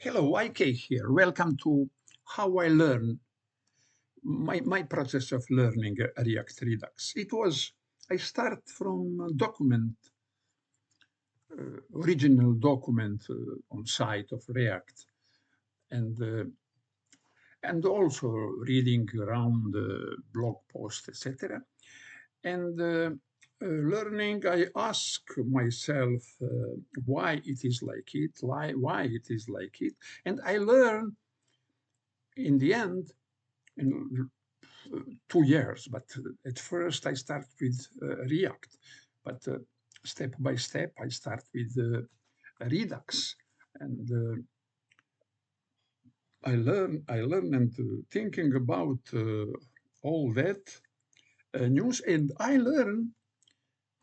Hello, IK here. Welcome to How I Learn, my process of learning React Redux. I start from a document, original document on site of React, and also reading around blog posts, etc. And learning, I ask myself why it is like it, why it is like it, and I learn in the end in 2 years. But at first I start with React, but step by step I start with Redux, and I learn and thinking about all that news, and I learn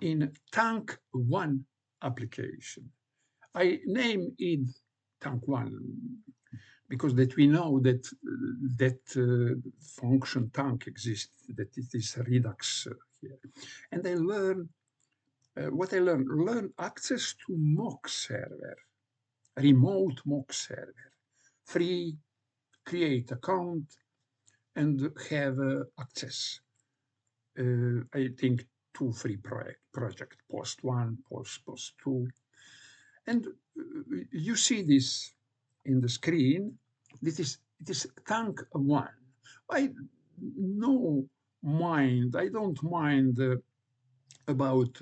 in Tank One application. I name it Tank One because that we know that function tank exists, that it is Redux here. And I learn what I learn access to mock server, remote mock server, free, create account and have access. I think 2 free project, post 1, post 2. And you see this in the screen. It is Tank 1. I I don't mind about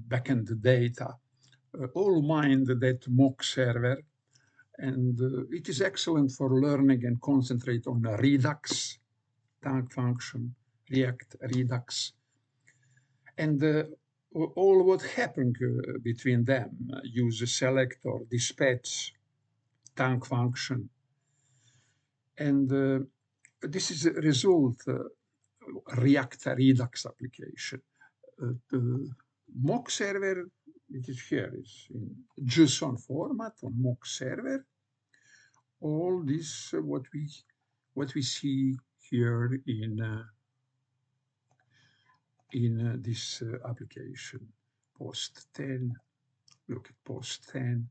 backend data. All mind that mock server, and it is excellent for learning and concentrate on Redux, Tank function, React, Redux, and all what happened between them. Use select or dispatch, Tank function, and this is a result React Redux application. The mock server, it is here, is in JSON format on mock server. All this what we see here in this application. Post 10, look at post 10,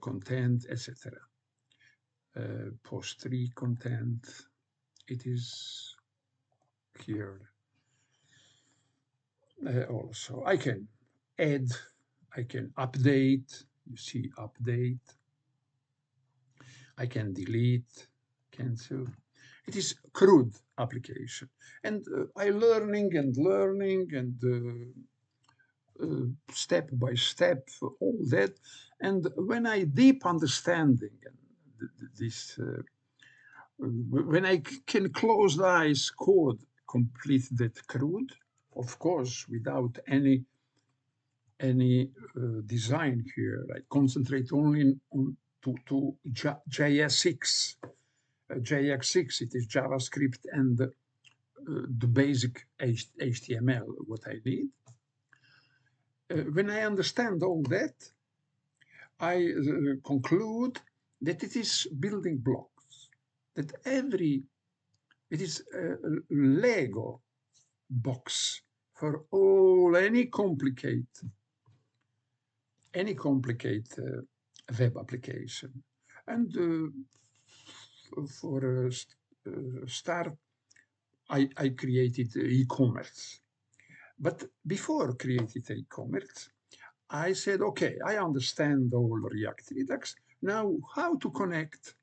content, etc. Post 3 content, it is here. Also, I can add, I can update, you see update. I can delete, cancel. It is CRUD application. And I learning and step by step, all that. And when I deep understanding this, when I can close the eyes code, complete that CRUD, of course, without any design here. I concentrate only on to JS6. JX6, it is JavaScript and the basic HTML, what I need. When I understand all that, I conclude that it is building blocks, that it is a Lego box for all any complicate web application. And for a start, I created e-commerce. But before creating e-commerce, I said, okay, I understand all React Redux. Now, how to connect?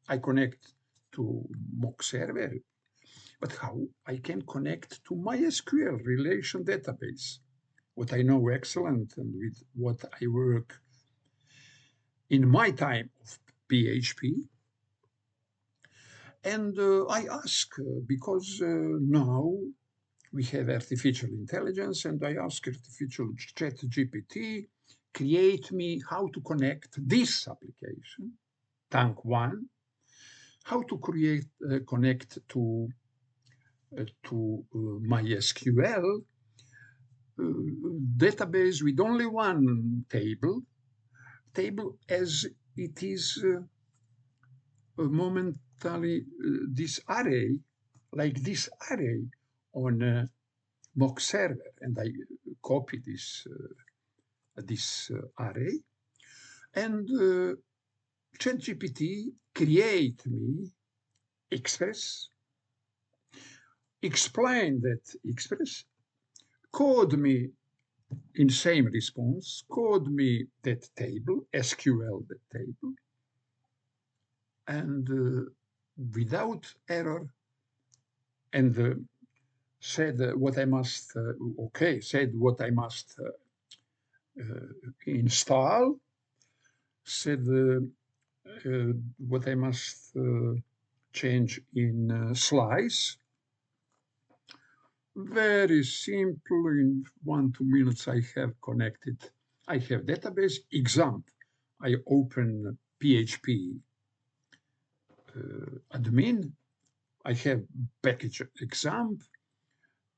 I connect to mock server, but how I can connect to MySQL relation database, what I know excellent and with what I work in my time of PHP. And I ask, because now we have artificial intelligence, and I ask artificial ChatGPT, create me how to connect this application, Tank One, how to connect to MySQL database with only one table as it is momentarily this array, like this array on mock server, and I copy this array, and ChatGPT create me express, explain that express, code me in same response, code me that table, SQL that table, and without error, and said what I must, said what I must install, said what I must change in slice. Very simple, in 1-2 minutes I have connected. I have database exam. I open PHP admin. I have package exam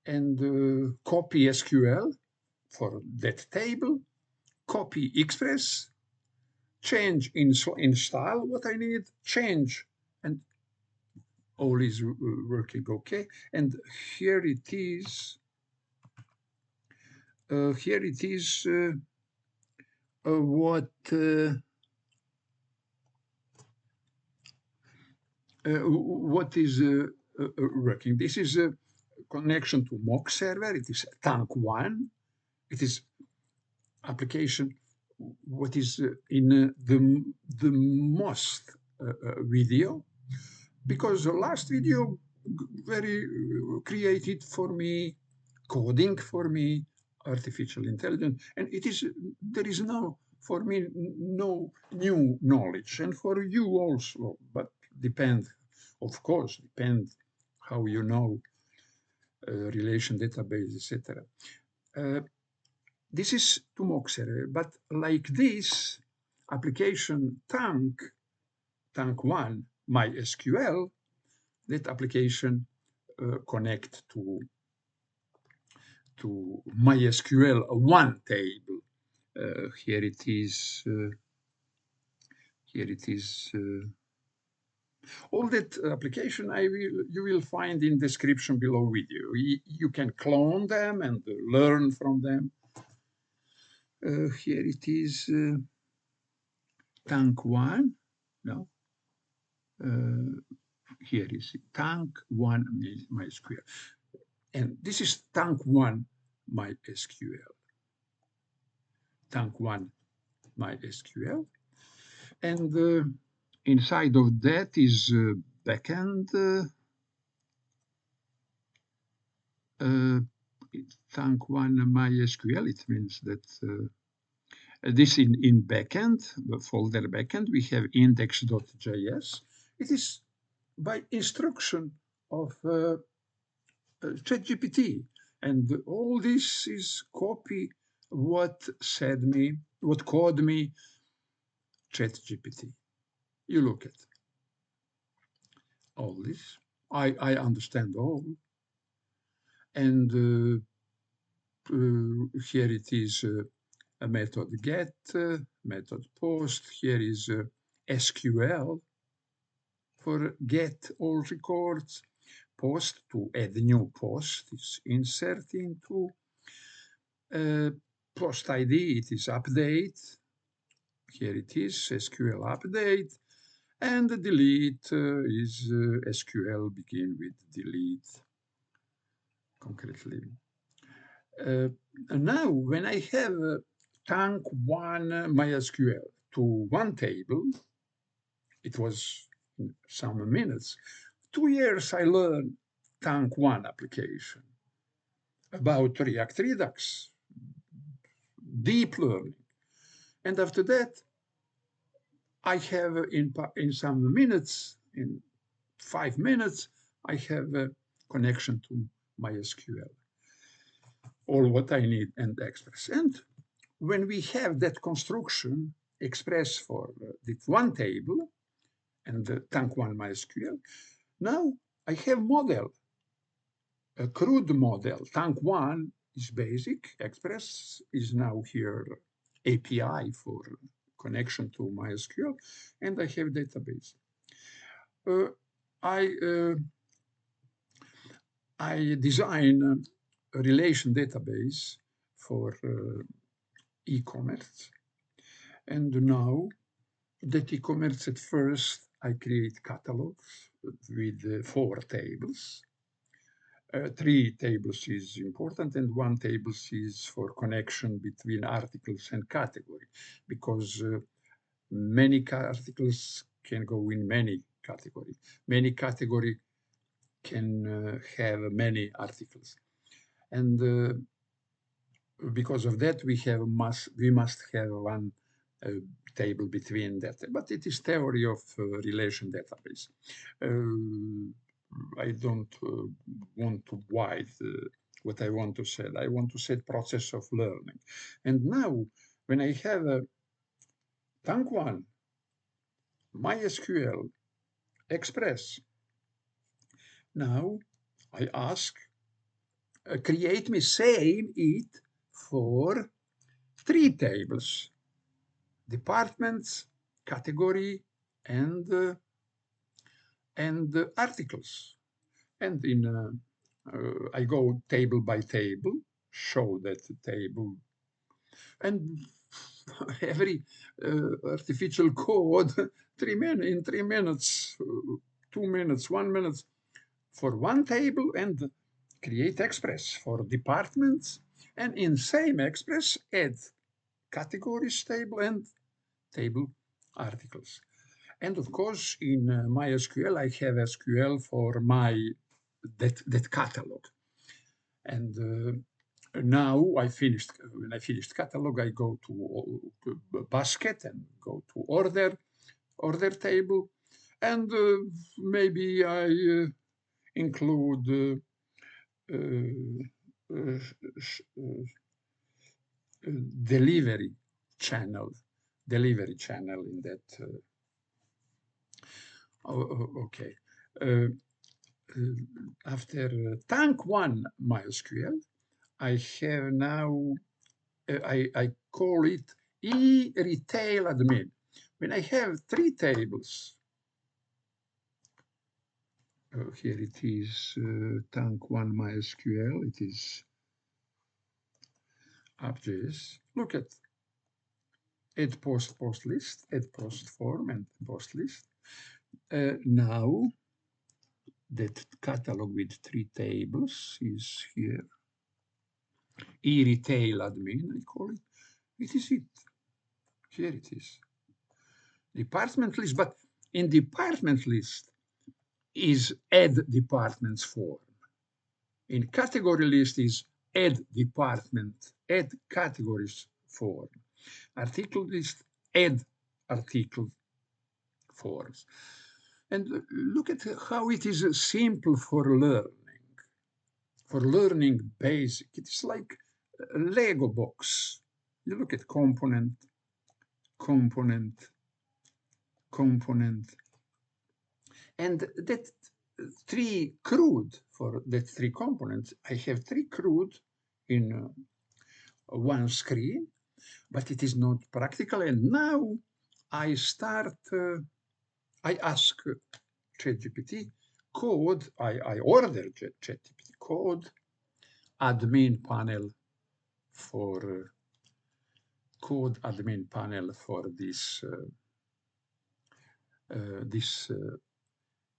and copy SQL for that table, copy Express, change in style what I need, change, and all is working okay. And here it is. Here it is what is working. This is a connection to mock server. It is Tank1. It is application what is in the most video, because the last video very created for me, coding for me, artificial intelligence, and it is there is no for me no new knowledge, and for you also, but depend, of course, depend how you know relation database, etc. This is to mock server, but like this application Tank1 MySQL, that application connect to MySQL one table. Here it is. Here it is. All that application you will find in description below video. You can clone them and learn from them. Here it is. Tank1. No. Here is Tank1 MySQL. And this is Tank1 MySQL. Tank1 MySQL. And inside of that is backend. Tank1 MySQL. It means that this in backend, folder backend, we have index.js. It is by instruction of ChatGPT, and all this is copy what said me, what called me ChatGPT. You look at all this. I understand all, and here it is a method get, method post. Here is SQL for get all records. Post to add new post is insert into post ID. It is update. Here it is SQL update, and the delete is SQL begin with delete concretely. Now, when I have Tank1 MySQL to one table, it was some minutes. 2 years I learned Tank1 application about React Redux, deep learning. And after that, I have in some minutes, in 5 minutes, I have a connection to MySQL, all what I need and Express. And when we have that construction Express for this one table and the Tank1 MySQL, now I have model, a crude model. Tank1 is basic, Express is now here API for connection to MySQL, and I have database. I design a relation database for e-commerce, and now that e-commerce at first I create catalogs with 4 tables. 3 tables is important, and 1 table is for connection between articles and category, because many articles can go in many categories. Many category can have many articles, and because of that we must have one table between that. But it is theory of relation database. I don't want to wide what I want to say. I want to say process of learning. And now, when I have a Tank1, MySQL, Express, now I ask, create me same it for 3 tables: departments, category, and articles. And I go table by table, show that table, and every artificial code, in 3 minutes, 2 minutes, 1 minute for one table, and create Express for departments, and in same Express add categories table and table articles. And of course, in MySQL, I have SQL for that catalog. And now when I finished catalog, I go to basket and go to order table, and maybe I include delivery channel in that. Okay. After Tank1 MySQL, I have now, I call it e-retail admin. When I have 3 tables, here it is Tank1 MySQL, it is app.js. Look at add post list, add post form, and post list. Now that catalog with 3 tables is here. E-retail admin, I call it. It is it. Here it is. Department list, but in department list is add departments form. In category list is add department, add categories form. Article list, add article forms. And look at how it is simple for learning basic. It is like a Lego box. You look at component, and that 3 CRUD for that 3 components. I have 3 CRUD in one screen, but it is not practical. And now I ask ChatGPT code, I order ChatGPT code, admin panel for code admin panel for this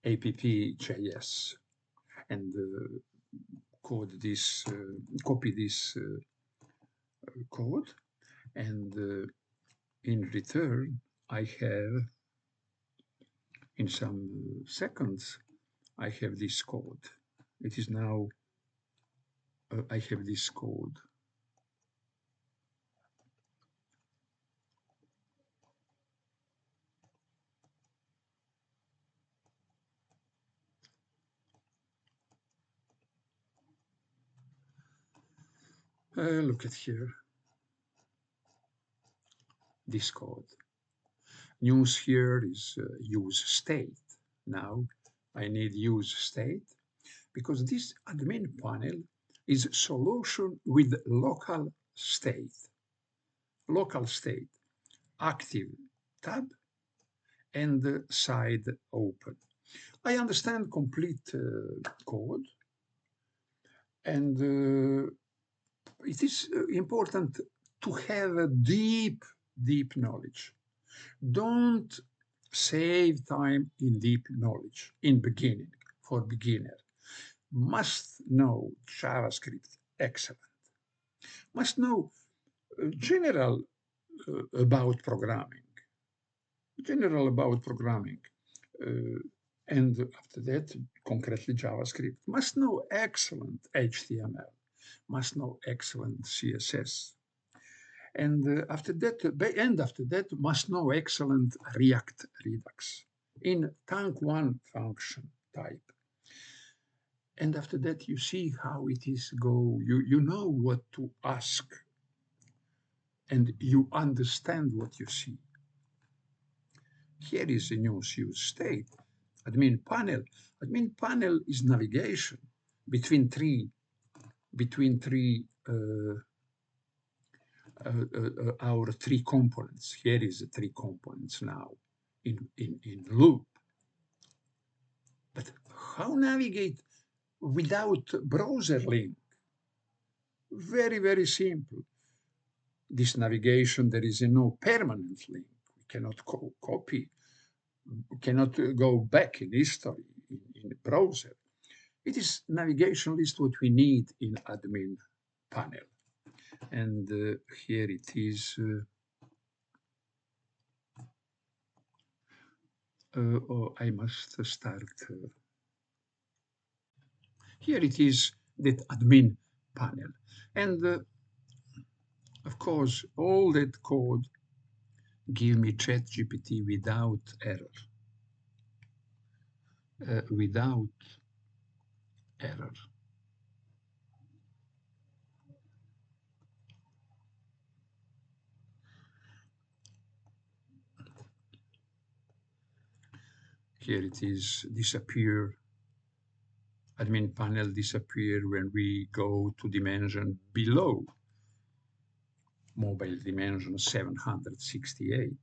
app.js, and copy this code, and in return I have, in some seconds, I have this code. It is now, I have this code. Look at here, this code. News here is use state. Now I need use state, because this admin panel is solution with local state, active tab, and side open. I understand complete code, and it is important to have a deep knowledge. Don't save time in deep knowledge in beginning for beginner. Must know JavaScript, excellent. Must know general about programming, general about programming. Uh, and after that, concretely JavaScript. Must know excellent HTML, must know excellent CSS. And after that, must know excellent React Redux in Tank1 function type. And after that, you see how it is go. You know what to ask, and you understand what you see. Here is a news use state. Admin panel. Admin panel is navigation between three our three components. Here is the three components now in loop. But how navigate without browser link? Very, very simple. This navigation, there is no permanent link. We cannot copy, we cannot go back in history in the browser. It is navigation list what we need in admin panel. And here it is. Oh, I must start. Here it is, that admin panel. And of course, all that code give me ChatGPT without error. Without error. Here it is, disappear. Admin panel disappear when we go to dimension below mobile dimension 768.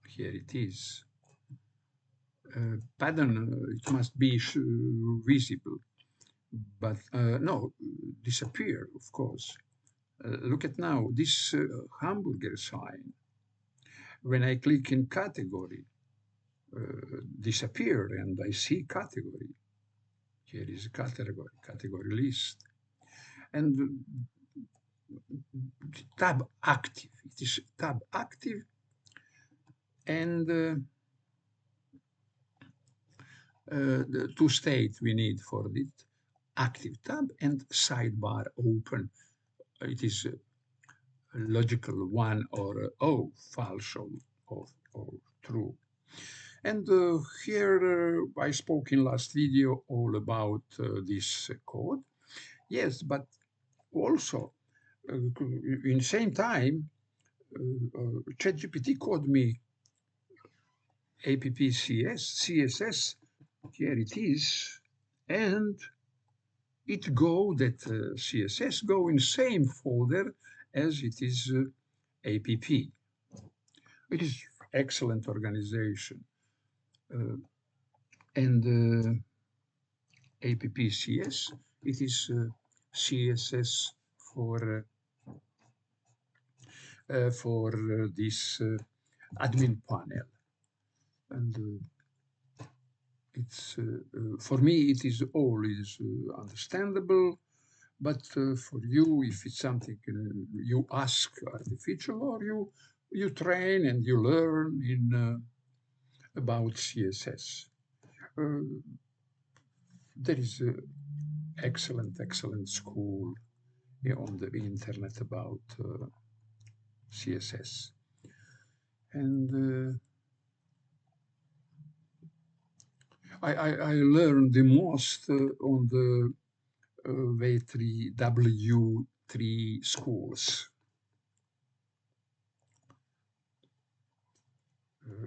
Here it is. Pattern, it must be visible, but no, disappear, of course. Look at now, this hamburger sign. When I click in category, disappear and I see category. Here is category list. And tab active, it is tab active, and the two states we need for it, active tab and sidebar open. It is logical one or false or true. And here I spoke in last video all about this code. Yes, but also in the same time, ChatGPT called me CSS. Here it is, and it go that CSS go in same folder as it is app. It is excellent organization, and AppCS, it is CSS for this admin panel, and it's for me it is always understandable. But for you, if it's something you ask artificial, or you train and you learn in about CSS, there is a excellent school on the internet about CSS, and I learned the most on the W3 schools.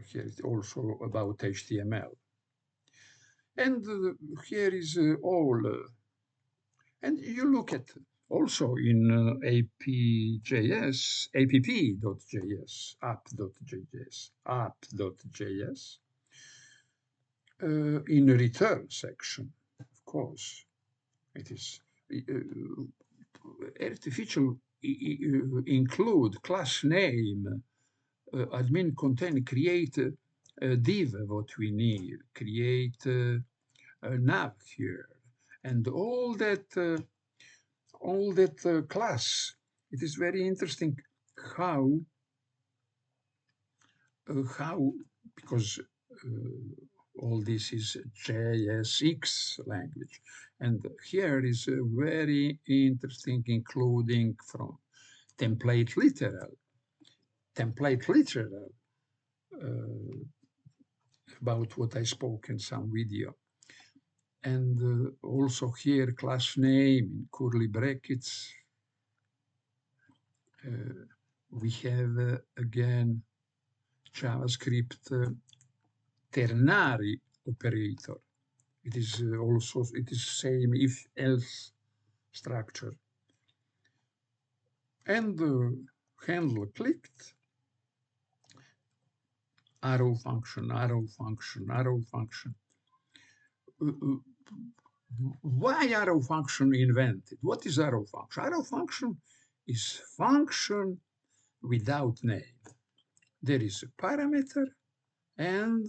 Here is also about HTML. And here is all. And you look at also in app.js, app.js, in the return section, of course, it is artificial include class name admin content create a div what we need, create a nav here, and all that class. It is very interesting how because all this is JSX language, and here is a very interesting including from template literal about what I spoke in some video. And also here class name in curly brackets. We have again JavaScript ternary operator. It is same if else structure. And handle clicked, arrow function. Why arrow function invented? What is arrow function? Arrow function is function without name. There is a parameter and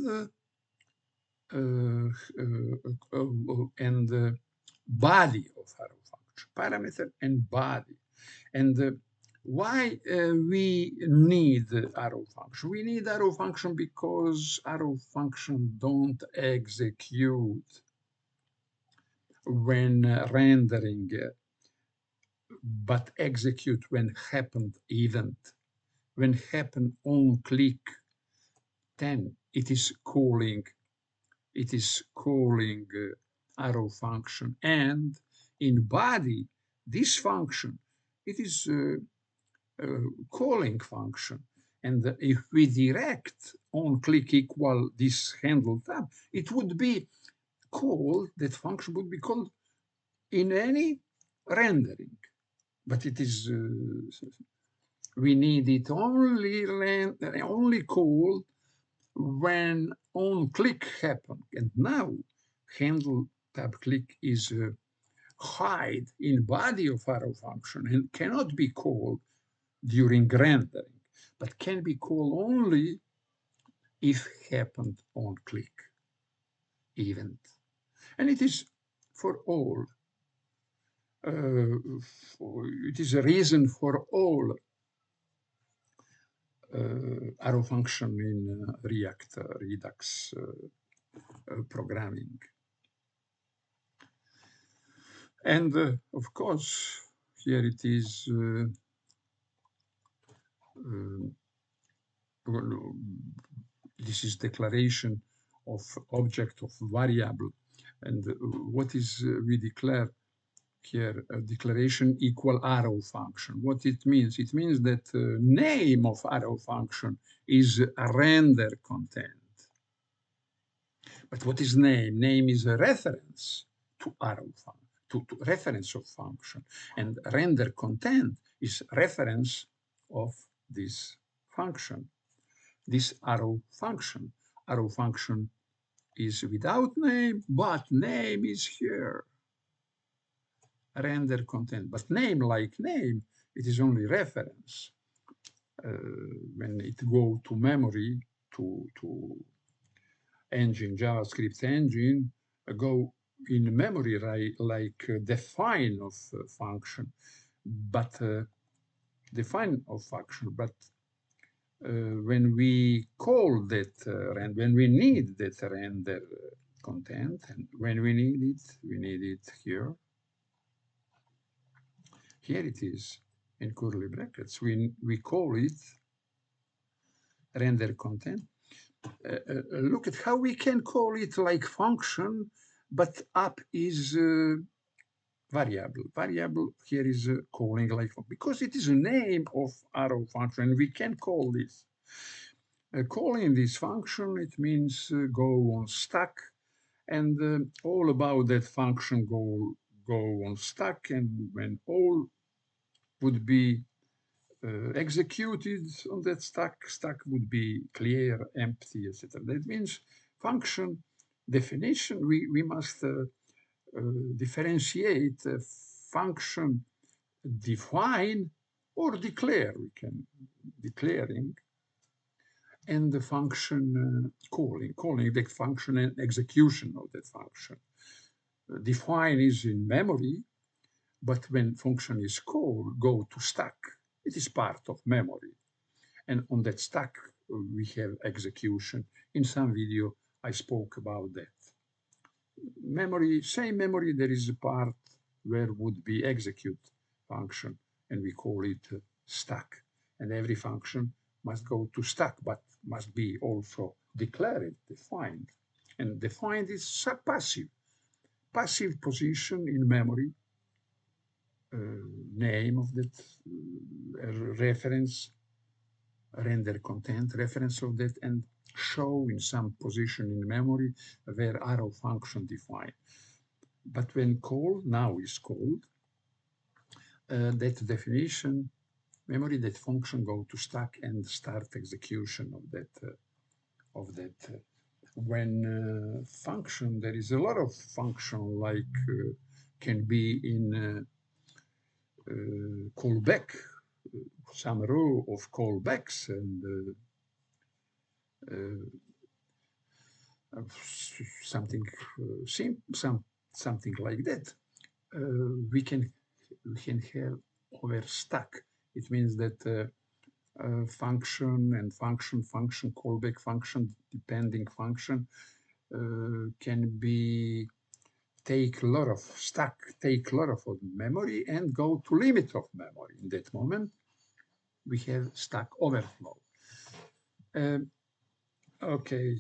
body of arrow function, parameter and body. And why we need arrow function? We need arrow function because arrow function don't execute when rendering, but execute when happened event. When happen on click, then it is calling arrow function, and in body this function it is calling function. And if we direct on click equal this handle tab, it would be called, that function would be called in any rendering, but it is we need it only called when on click happen. And now handle tab click is hide in body of arrow function and cannot be called during rendering, but can be called only if happened on click event. And it is for all. It is a reason for all arrow function in React Redux programming. And of course, here it is this is declaration of object of variable. And what is we declare here? A declaration equal arrow function. What it means? It means that name of arrow function is a render content. But what is name? Name is a reference to arrow function, to reference of function. And render content is reference of this function, this arrow function. Arrow function is without name, but name is here. Render content, but name like name, it is only reference. When it go to memory, to engine, JavaScript engine, go in memory like define of function, but define of function, but when we call that, when we need that render content, and when we need it here. Here it is in curly brackets. We call it render content. Look at how we can call it like function, but up is variable. Variable here is calling like, because it is a name of arrow function. We can call this. Calling this function, it means go on stack, and all about that function go on stack, and when all would be executed on that stack would be clear, empty, etc. That means function definition, we must differentiate function define or declare. We can declaring and the function calling that function and execution of that function. Define is in memory, but when function is called, go to stack. It is part of memory. And on that stack, we have execution. In some video, I spoke about that. Memory, same memory, there is a part where would be execute function, and we call it stack. And every function must go to stack, but must be also declared, defined. And defined is passive. Passive position in memory, name of that reference, render content, reference of that, and show in some position in memory where arrow function defined. But when called, now is called, that definition, memory, that function go to stack and start execution of that. When function, there is a lot of function like can be in callback, some row of callbacks and something something like that. We can have over stack. It means that function and function, callback function, depending function can be take a lot of stack, take a lot of memory and go to limit of memory. In that moment, we have stack overflow. Okay,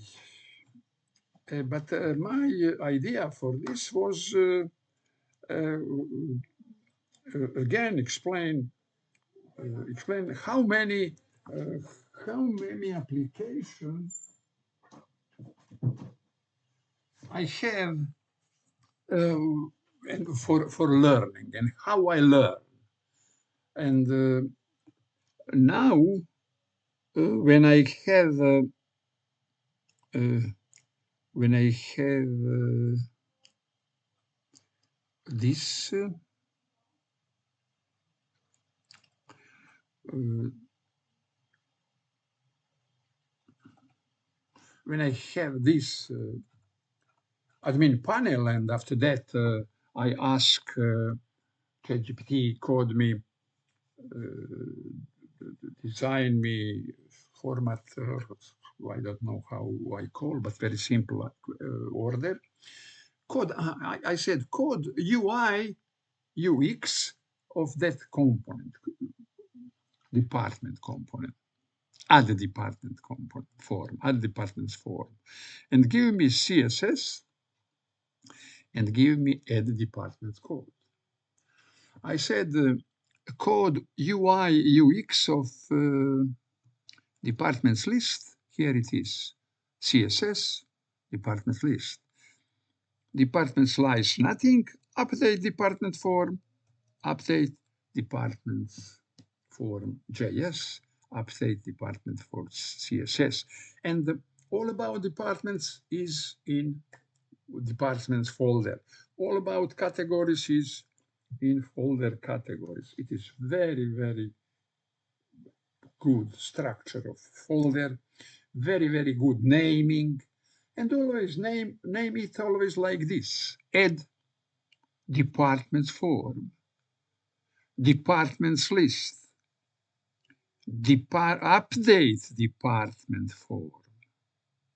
but my idea for this was again explain how many applications I have and for learning and how I learn. And now when I have this when I have this admin panel, and after that I ask ChatGPT code me, design me format, I don't know how I call, but very simple order. Code, I said code UI, UX of that component, department component. Add the department component form, add department's form, and give me CSS and give me add department code. I said code UI UX of departments list. Here it is, CSS department list. Department slice nothing, update department form, update department form JS, update department for CSS. And all about departments is in departments folder. All about categories is in folder categories. It is very, very good structure of folder, very, very good naming, and always name it always like this: add departments form, departments list, update department form.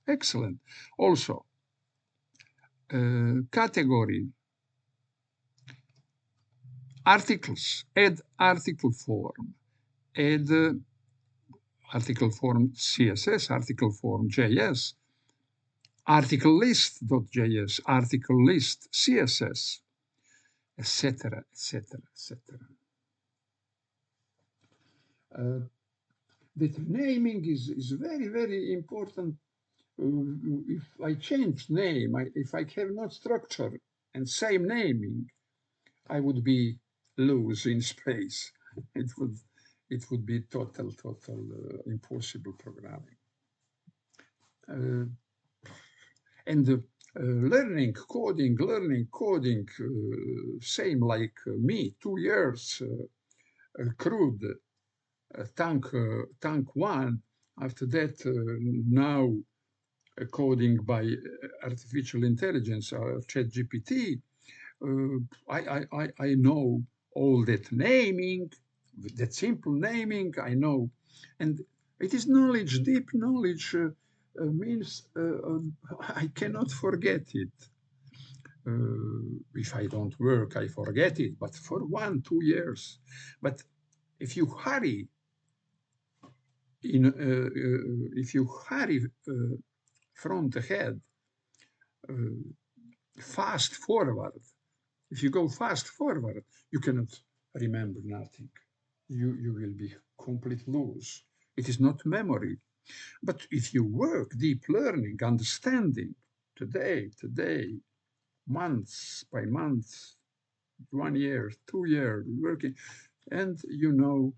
Excellent. Also, category, articles, add article form, add article form CSS, article form JS, article list.js, article list CSS, etc., etc., etc. The naming is very, very important. If I change name, if I have no structure and same naming, I would be loose in space. It would be total impossible programming. And learning coding, same like me, 2 years, crude, tank 1. After that, now coding by artificial intelligence, ChatGPT, I know all that naming, that simple naming, I know. And it is knowledge, deep knowledge means I cannot forget it. If I don't work, I forget it, but for 1, 2 years. But if you hurry, if you hurry front ahead, fast forward, if you go fast forward, you cannot remember nothing. You will be complete loose. It is not memory. But if you work deep learning, understanding, today, months by months, 1 year, 2 years working, and you know,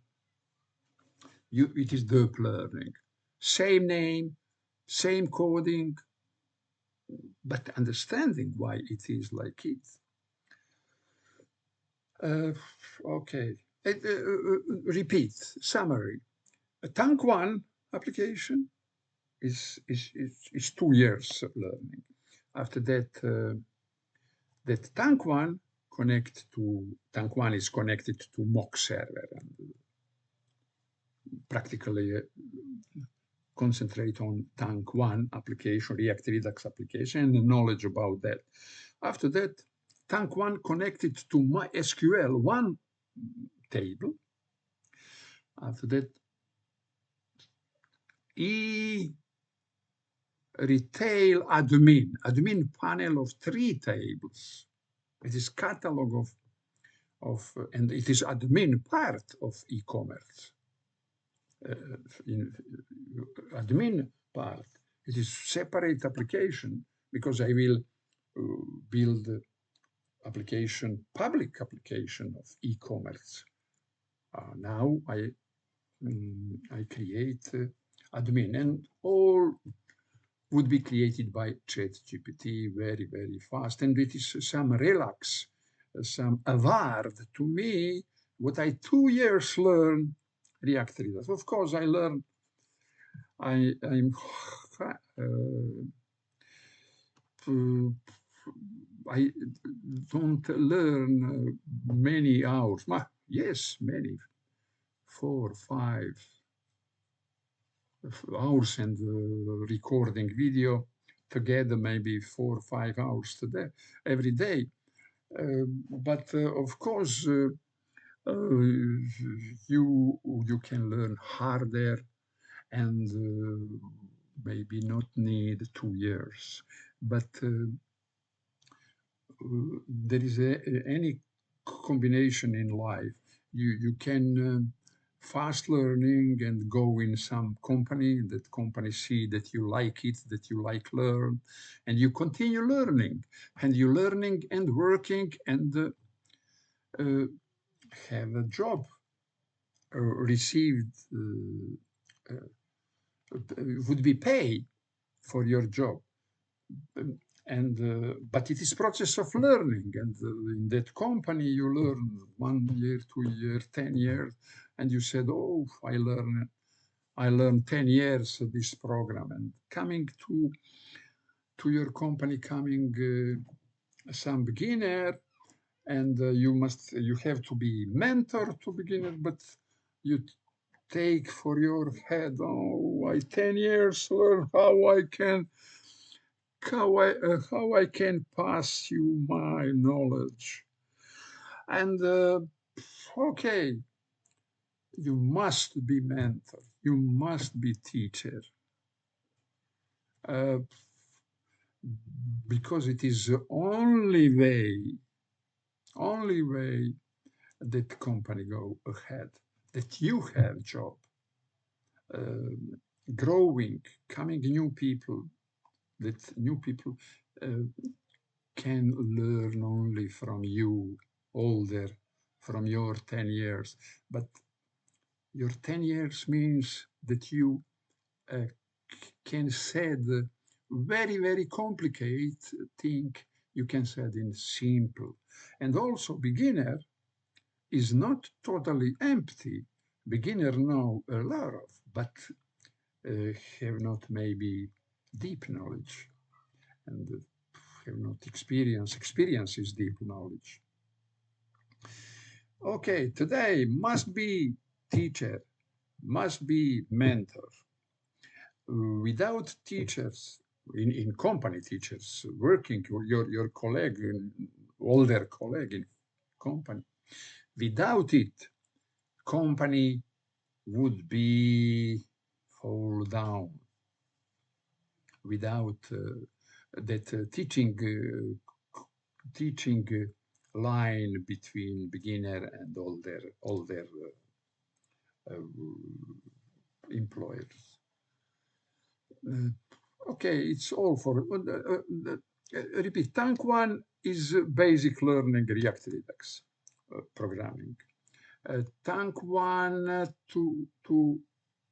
it is deep learning. Same name, same coding, but understanding why it is like it. Okay. Repeat, summary. A Tank 1 application is 2 years of learning. After that, that Tank 1 Tank 1 is connected to mock server and practically concentrate on Tank 1 application, React Redux application, and the knowledge about that. After that, Tank 1 connected to MySQL 1 table. After that, retail admin panel of 3 tables. It is catalog and it is admin part of e-commerce. In admin part, it is separate application because I will build application, public application of e-commerce. Now I create admin, and all would be created by ChatGPT very, very fast. And it is some relax, some award to me, what I 2 years learn React Redux. Of course, I learn, I'm I don't learn many hours. Yes, many, 4, 5 hours, and recording video together, maybe 4 or 5 hours today, every day. But of course, you can learn harder and maybe not need 2 years. But there is any combination in life. You can fast learning and go in some company, that company see that you like it, that you like learn, and you continue learning, and you learning and working and have a job, received, would be paid for your job. And but it is process of learning, and in that company you learn 1 year, 2 years, 10 years, and you said, oh, I learned 10 years of this program. And coming to your company, coming some beginner, and you have to be mentor to beginner, but you take for your head, oh, I 10 years learn how I can pass you my knowledge. And okay, you must be mentor, you must be teacher, because it is the only way that company go ahead, that you have job, growing, coming new people, that new people can learn only from you, older, from your 10 years. But your 10 years means that you can say the very, very complicated thing, you can say it in simple. And also beginner is not totally empty. Beginner know a lot of, but have not maybe deep knowledge and have not experience is deep knowledge. Okay, today must be teacher, must be mentor. Without teachers, in company teachers, working, your colleague, older colleague in company, without it, company would be fall down. Without that teaching line between beginner and older employers. Okay, it's all for repeat. Tank one is basic learning React Redux programming. Tank one to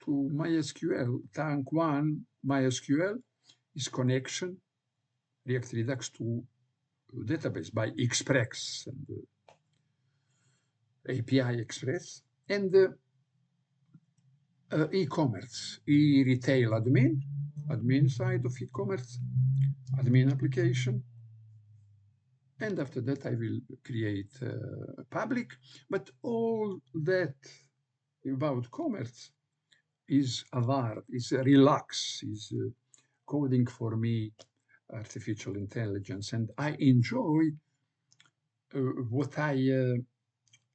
MySQL. Tank one MySQL is connection React Redux to database by Express and API Express and e-commerce, e-retail admin side of e-commerce, admin application. And after that, I will create public. But all that about commerce is avar, is relax, is coding for me, artificial intelligence. And I enjoy what I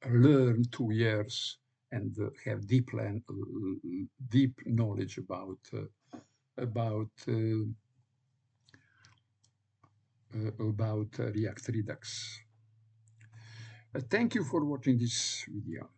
learned 2 years and have deep knowledge about React Redux. Thank you for watching this video.